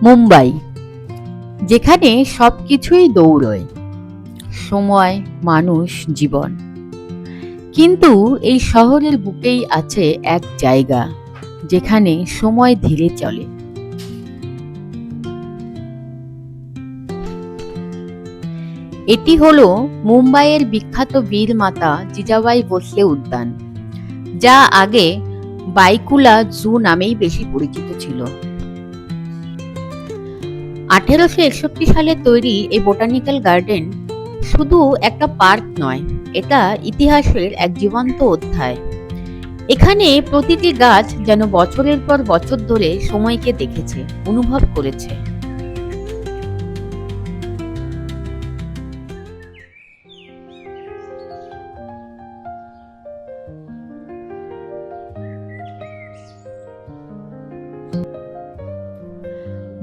মুম্বাই, যেখানে সবকিছুই দৌড়য়, সময়, মানুষ, জীবন। কিন্তু এই শহরের বুকেই আছে এক জায়গা যেখানে সময় ধীরে চলে। এটি হলো মুম্বাইয়ের বিখ্যাত বীর মাতা জিজাবাই ভোসলে উদ্যান, যা আগে বাইকুলা জু নামেই বেশি পরিচিত ছিল। 1861 সালে তৈরি এই বোটানিক্যাল গার্ডেন শুধু একটা পার্ক নয়, এটা ইতিহাসের এক জীবন্ত অধ্যায়। এখানে প্রতিটি গাছ যেন বছরের পর বছর ধরে সময়কে দেখেছে, অনুভব করেছে।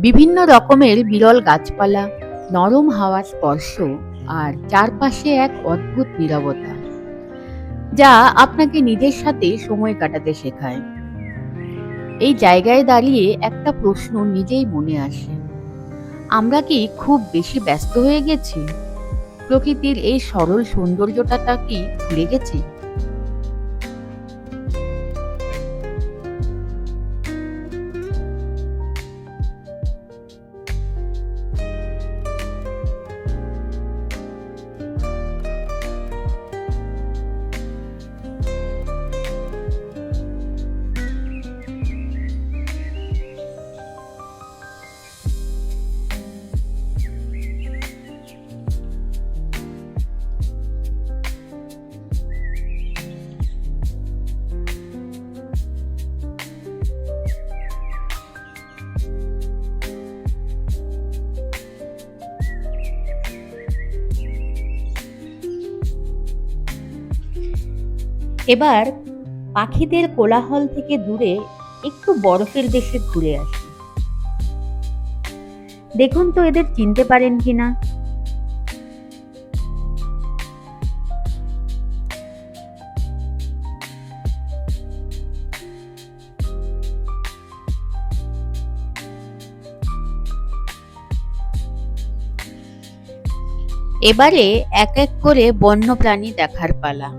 বিভিন্ন রকমের বিরল গাছপালা, নরম হাওয়ার স্পর্শ আর চারপাশে এক অদ্ভুত নীরবতা, যা আপনাকে নিজের সাথে সময় কাটাতে শেখায়। এই জায়গায় দাঁড়িয়ে একটা প্রশ্ন নিজেই মনে আসে, আমরা কি খুব বেশি ব্যস্ত হয়ে গেছি? প্রকৃতির এই সরল সৌন্দর্যটা কি ভুলে গেছি? এবার পাখিদের কোলাহল থেকে দূরে একটু বরফের দেশে ঘুরে আসি। দেখুন তো এদের চিনতে পারেন কিনা। এবারে এক এক করে বন্যপ্রাণী দেখার পালা।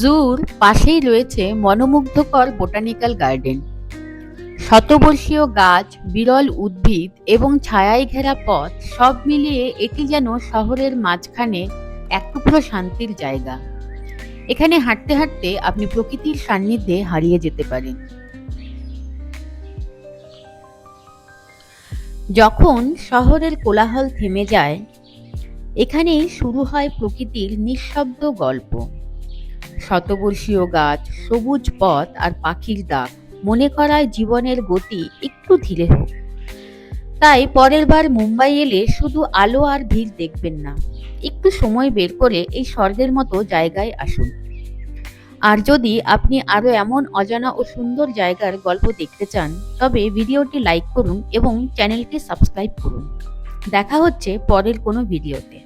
জুর পাশেই রয়েছে মনোমুগ্ধকর বোটানিক্যাল গার্ডেন। শতবর্ষীয় গাছ, বিরল উদ্ভিদ এবং ছায়ায় ঘেরা পথ, সব মিলিয়ে এটি যেন শহরের মাঝখানে এক টুকরো শান্তির জায়গা। এখানে হাঁটতে হাঁটতে আপনি প্রকৃতির সান্নিধ্যে হারিয়ে যেতে পারেন। যখন শহরের কোলাহল থেমে যায়, এখানেই শুরু হয় প্রকৃতির নিঃশব্দ গল্প। শতবর্ষীয় গাছ, সবুজ পথ আর পাখির ডাক মনে করায় জীবনের গতি একটু ধীরে হোক। তাই পরের বার মুম্বাই এলে শুধু আলো আর ভিড় দেখবেন না, একটু সময় বের করে এই স্বর্গের মতো জায়গায় আসুন। আর যদি আপনি আরো এমন অজানা ও সুন্দর জায়গার গল্প দেখতে চান, তবে ভিডিওটি লাইক করুন এবং চ্যানেলটি সাবস্ক্রাইব করুন। দেখা হচ্ছে পরের কোনো ভিডিওতে।